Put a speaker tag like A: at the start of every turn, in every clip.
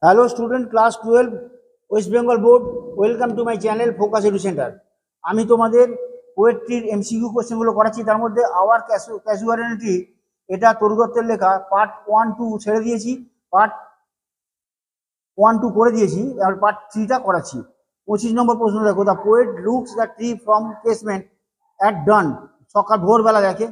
A: Hello student class 12 West Bengal board, welcome to my channel Focus Edu Center. আমি তোমাদের পোয়েট্রির MCQ কোশ্চেনগুলো করাচ্ছি। তার মধ্যে আওয়ার ক্যাজুয়ালিটি এটা তরু দত্তের লেখা পার্ট 1-2 ছেড়ে দিয়েছি, পার্ট 1-2 করে দিয়েছি, আর পার্ট 3টা করাচ্ছি। 25 নম্বর প্রশ্ন দেখো, the poet looks the tree from casement at dawn. সকাল ভোরবেলা দেখে।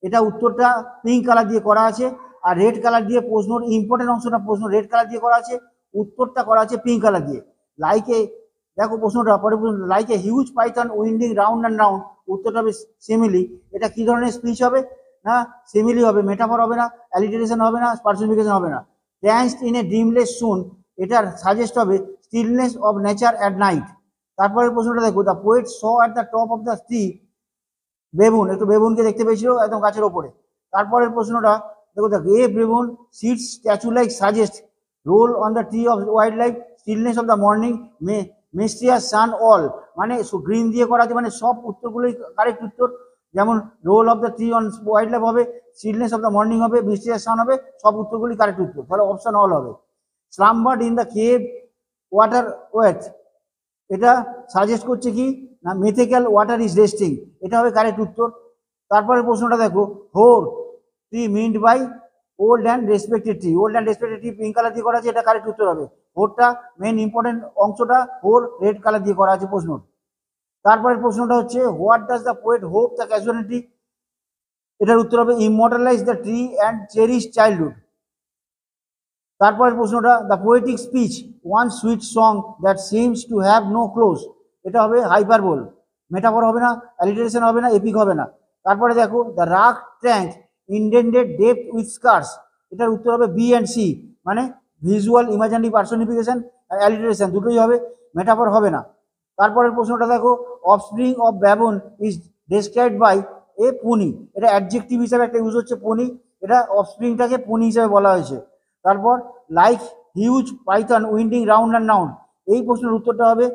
A: এটা উত্তরটা পিঙ্ক কালার দিয়ে করা আছে, আর রেড কালার দিয়ে প্রশ্নর ইম্পর্টেন্ট অংশটা প্রশ্ন রেড কালার দিয়ে করা আছে, উত্তরটা করা আছে পিঙ্ক কালার দিয়ে। লাইকে দেখো প্রশ্নটা পরে, like a huge python winding round and round, উত্তরটা হবে সিমিলি। এটা কি ধরনের স্পিচ হবে না? সিমিলি হবে, মেটাফর হবে না, অ্যালিটারেশন হবে না, পার্সনিফিকেশন হবে না। ড্যান্সড ইন এ ড্রিমলেস সুন, এটার সাজেস্ট হবে stillness of nature at night. তারপরে প্রশ্নটা দেখো, the poet saw at the top of the tree baboon, একটু বেবুনকে দেখতে পেয়েছিল একদম গাছের ওপরে। তারপরের প্রশ্নটা দেখো, the A baboon sits statue like suggest role on the tree of wild life, stillness of the morning, mysterious sun all. মানে গ্রিন দিয়ে করা আছে, মানে সব উত্তরগুলোই কারেক্ট উত্তর। যেমন role of the tree on wild life হবে, স্টিলনেস অফ দ্য মর্নিং হবে, মিস্ট্রিয়াস সান হবে, সব উত্তরগুলি কারেক্ট উত্তর। তাহলে অপশন অল হবে। Slumbered in the cave water with, এটা সাজেস্ট করছে কি না মেথিক্যাল ওয়াটার ইজ রেস্টিং, এটা হবে কারেক্ট উত্তর। তারপরে প্রশ্নটা দেখো, hoar tree minded by old and respected tree, old and respected tree pink colour দিয়ে করা আছে, এটা কারেক্ট উত্তর হবে। হোরটা মেন ইম্পর্টেন্ট অংশটা, হোর রেড কালার দিয়ে করা আছে প্রশ্ন। তারপরের প্রশ্নটা হচ্ছে, what does the poet hope the casualty, এটার উত্তর হবে immortalise the tree and cherish childhood. তারপরের প্রশ্নটা, the poetic speech one sweet song that seems to have no close, এটা হবে হাইপারবোল, মেটাফর হবে না, অ্যালিটারেশন হবে না, এপিক হবে না। তারপরে দেখো, the rough trunk indented depth with scars, এটার উত্তর হবে বি অ্যান্ড সি, মানে ভিজুয়াল ইমাজিনারি পার্সনিফিকেশন আর অ্যালিটারেশন দুটোই হবে, মেটাফর হবে না। তারপরের প্রশ্নটা দেখো, offspring of baboon is described by a puny, এটা অ্যাডজেক্টিভ হিসাবে একটা ইউজ হচ্ছে পুনি, এটা অফস্প্রিংটাকে পুনি হিসাবে বলা হয়েছে। তারপর like huge python winding round and round, এই প্রশ্নের উত্তরটা হবে,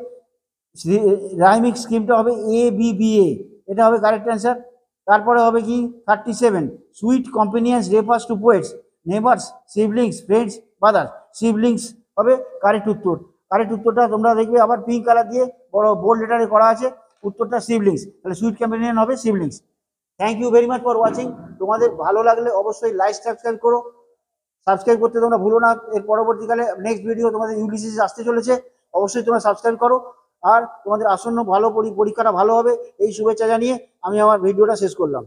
A: রাইমিক স্কিমটা হবে এ বি বি এ, এটা হবে কারেক্ট অ্যান্সার। তারপরে হবে কি 37, sweet companions refers to poets, neighbours, siblings, friends, brothers, siblings হবে কারেক্ট উত্তর। কারেক্ট উত্তরটা তোমরা দেখবে আবার পিঙ্ক কালার দিয়ে বড় বোল্ড লেটারে করা আছে, উত্তরটা সিবলিংস, তাহলে সুইট কম্পেনিয়ন হবে siblings. Thank you very much for watching. তোমাদের ভালো লাগলে অবশ্যই লাইক সাবস্ক্রাইব করো, সাবস্ক্রাইব করতে তোমরা ভুলো না। এর পরবর্তীকালে নেক্সট ভিডিও তোমাদের ইউলিসিস আসতে চলেছে, অবশ্যই তোমরা সাবস্ক্রাইব করো। আর তোমাদের আসন্ন ভালো পরীক্ষাটা ভালো হবে, এই শুভেচ্ছা জানিয়ে আমি আমার ভিডিওটা শেষ করলাম।